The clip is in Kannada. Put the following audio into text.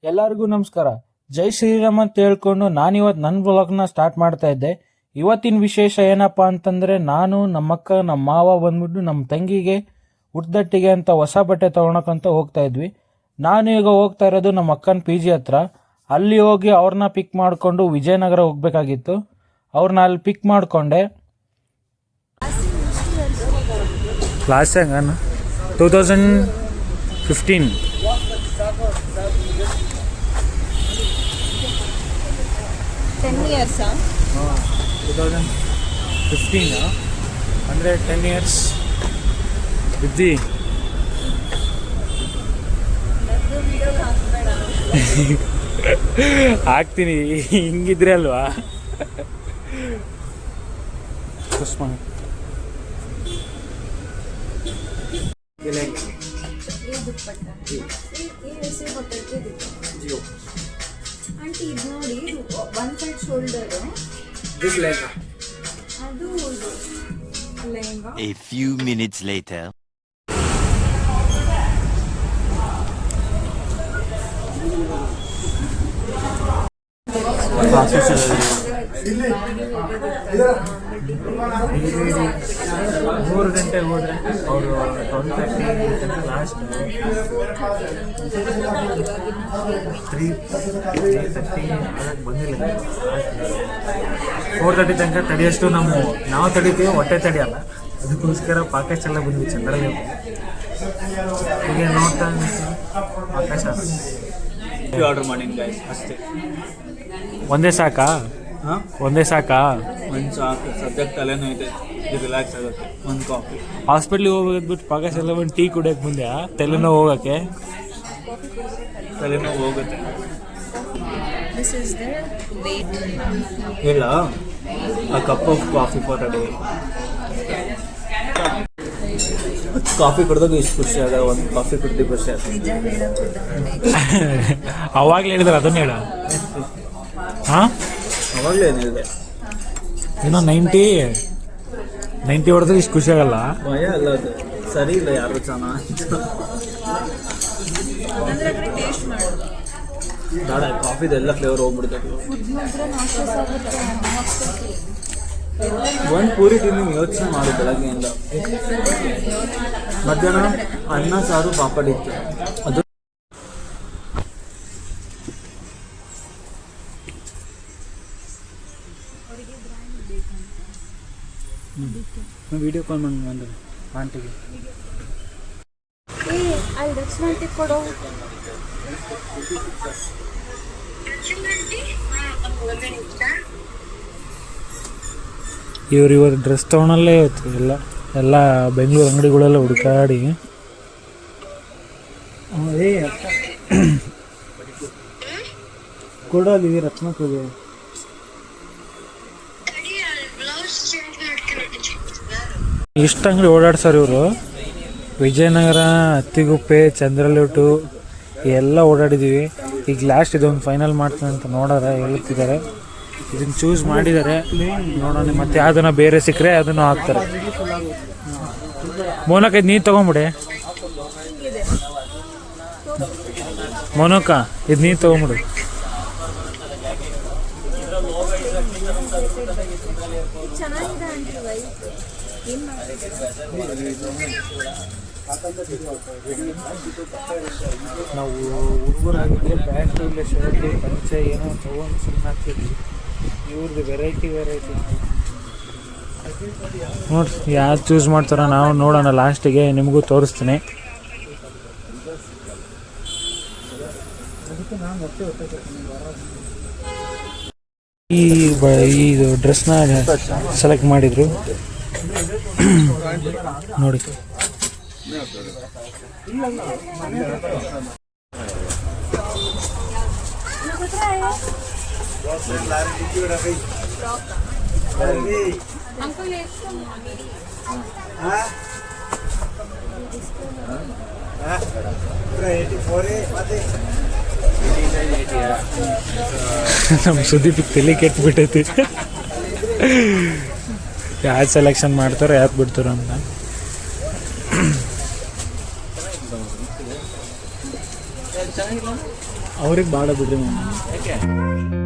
ಎಲ್ಲರಿಗೂ ನಮಸ್ಕಾರ. ಜೈ ಶ್ರೀರಾಮ್ ಅಂತ ಹೇಳ್ಕೊಂಡು ನಾನಿವತ್ತು ನನ್ನ ವ್ಲಾಗ್ನ ಸ್ಟಾರ್ಟ್ ಮಾಡ್ತಾ ಇದ್ದೆ. ಇವತ್ತಿನ ವಿಶೇಷ ಏನಪ್ಪ ಅಂತಂದರೆ, ನಾನು ನಮ್ಮಕ್ಕ ನಮ್ಮ ಮಾವ ಬಂದ್ಬಿಟ್ಟು ನಮ್ಮ ತಂಗಿಗೆ ಹುಟ್ಟದಟ್ಟಿಗೆ ಅಂತ ಹೊಸ ಬಟ್ಟೆ ತೊಗೊಳಕ್ಕಂತ ಹೋಗ್ತಾ ಇದ್ವಿ. ನಾನು ಈಗ ಹೋಗ್ತಾ ಇರೋದು ನಮ್ಮ ಅಕ್ಕನ ಪಿ ಜಿ ಹತ್ರ. ಅಲ್ಲಿ ಹೋಗಿ ಅವ್ರನ್ನ ಪಿಕ್ ಮಾಡಿಕೊಂಡು ವಿಜಯನಗರ ಹೋಗ್ಬೇಕಾಗಿತ್ತು. ಅವ್ರನ್ನ ಅಲ್ಲಿ ಪಿಕ್ ಮಾಡಿಕೊಂಡೆ. ಕ್ಲಾಸ್ ಹೆಂಗ 2015 10 years 2015 ಅಂದರೆ 10 years ಬುದ್ಧಿ. ಹಾಕ್ತೀನಿ, ಹಿಂಗಿದ್ರೆ ಅಲ್ವಾ. ಆಂಟಿ ಇದು ನೋಡಿ, ಒನ್ ಸೈಡ್ ಶೋಲ್ಡರ್ ಅದು lehenga. A few minutes later. ಮೂರು ಗಂಟೆಗೆ ಹೋದರೆ ಅವರು 12:30 ಲಾಸ್ಟ್ 3:30 ಬಂದಿಲ್ಲ. 4:30 ತನಕ ತಡೆಯಷ್ಟು ನಾವು ತಡಿತೀವಿ, ಹೊಟ್ಟೆ ತಡೆಯಲ್ಲ. ಅದಕ್ಕೋಸ್ಕರ ಪಾಕೇಶ್ ಎಲ್ಲ ಬಂದ್ವಿ ಚಂದ್ರಲ್ಲಿ. ಹೀಗೆ ನೋಡ್ತಾ ಪಾಕೇಶ್ ಆರ್ಡರ್ ಮಾಡೀನಿ ಗೈಸ್, ಅಷ್ಟೇ. ಒಂದೇ ಸಾಕಾ? ಒಂದೇ ಸಾಕಾ? ಒಂದು ಸಾಕು, ಸದ್ಯಕ್ಕೆ ತಲೆನೋ ಇದೆ, ರಿಲ್ಯಾಕ್ಸ್ ಆಗುತ್ತೆ. ಒಂದು ಕಾಫಿ. ಹಾಸ್ಪಿಟ್ಲಿಗೆ ಹೋಗೋದ್ಬಿಟ್ಟು ಪಾಕೇಶ್ ಎಲ್ಲ ಒಂದು ಟೀ ಕುಡಿಯೋಕೆ ಮುಂದೆ ತಲೆನೋವು ಹೋಗೋಕ್ಕೆ. ತಲೆನೋವು ಹೋಗುತ್ತೆ. ಇಲ್ಲ, a cup of coffee for a day. Coffee ಕುಡಿದಾಗ ಇಷ್ಟು ಖುಷಿ ಆಗ, ಒಂದು ಕಾಫಿ ಕುಡ್ದು ಖುಷಿ ಆಗ. ಅವಾಗಲೇ ಹೇಳಿದ್ರೆ ಅದನ್ನ ಹೇಳ. ಹಾಂ, ಅವಾಗಲೇ ಏನಿದೆ, ಏನೋ 90 ಹೊಡೆದ್ರೆ ಇಷ್ಟು ಖುಷಿ ಆಗಲ್ಲ. ಭಯ ಅಲ್ಲ, ಅದು ಸರಿ ಇಲ್ಲ. ಯಾರು ಚೆನ್ನಾಗಿ ಬೇಡ, ಕಾಫಿದೆಲ್ಲ ಫ್ಲೇವರ್ ಹೋಗ್ಬಿಡ್ತದೆ. ಒಂದು ಪೂರಿ ತಿಂದು ಯೋಚನೆ ಮಾಡಿ ಬೆಳಗ್ಗೆಯಿಂದ. ಮಧ್ಯಾಹ್ನ ಅನ್ನ ಸಾರು ಪಾಪಡ್ ಇತ್ತು. ಅದು ವಿಡಿಯೋ ಕಾಲ್ ಮಾಡಿ ಬಂದರೆ ಆಂಟಿಗೆ. ಅಲ್ಲಿ ದಕ್ಷಿಣಾಂಟಿ ಕೊಡೋ. ಇವತ್ತು ಡ್ರೆಸ್ ತೊಗೊಳಲ್ಲೇ ಇತ್ತು. ಎಲ್ಲ ಬೆಂಗಳೂರು ಅಂಗಡಿಗಳೆಲ್ಲ ಹುಡುಕಾಡಿ ಕೊಡೋದು ರತ್ನ ಕೊಡಿ. ಇಷ್ಟು ಅಂಗಡಿ ಓಡಾಡ್ಸೋರು ಇವರು. ವಿಜಯನಗರ, ಅತ್ತಿಗುಪ್ಪೆ, ಚಂದ್ರಲೇಟು ಎಲ್ಲ ಓಡಾಡಿದ್ದೀವಿ. ಈಗ ಲಾಸ್ಟ್ ಇದೊಂದು ಫೈನಲ್ ಮಾಡ್ತೀನಿ ಅಂತ ನೋಡೋರ ಹೇಳ್ತಿದ್ದಾರೆ. ಇದನ್ನು ಚೂಸ್ ಮಾಡಿದ್ದಾರೆ, ನೋಡೋಣ. ಮತ್ತೆ ಯಾವ್ದನ್ನ ಬೇರೆ ಸಿಕ್ಕರೆ ಅದನ್ನು ಹಾಕ್ತಾರೆ. ಮೋನಕ್ಕ ಇದು ನೀನು ತೊಗೊಂಬಿಡೆ. ಮೋನಕ್ಕ ಇದು ನೀನು ತೊಗೊಂಬಿಡು. ಚೆನ್ನಾಗಿದೆ ಆಂಟಿ, ವೈಟ್. ಏನು ನಾವು ಹುಡುಗರಾಗಿದ್ದರೆ ಪ್ಯಾಂಟು ಇಲ್ಲ ಶರ್ಟು ಪಂಚೆ ಏನೋ ತೊಗೊಂಡು ಸುಮ್ಮನೆ ಹಾಕ್ತಿದ್ವಿ. ಇವ್ರದ್ದು ವೆರೈಟಿ ನೋಡ್ರಿ, ಯಾವ್ದು ಚೂಸ್ ಮಾಡ್ತಾರೋ ನಾವು ನೋಡೋಣ. ಲಾಸ್ಟಿಗೆ ನಿಮಗೂ ತೋರಿಸ್ತೀನಿ. ಇದು ಡ್ರೆಸ್ನ ಸೆಲೆಕ್ಟ್ ಮಾಡಿದ್ರು ನೋಡಿ. ನಮ್ಮ ಸುದೀಪ್ ತಲೆ ಕೆಟ್ಬಿಟ್ಟೈತಿ. ಯಾವ್ದು ಸೆಲೆಕ್ಷನ್ ಮಾಡ್ತಾರೋ ಯಾವ್ದು ಬಿಡ್ತಾರೋ ಅಂತ. ಅವ್ರಿಗೆ ಬಾಡ ಬಿಡ್ರಿ ಮಮ್ಮಿ.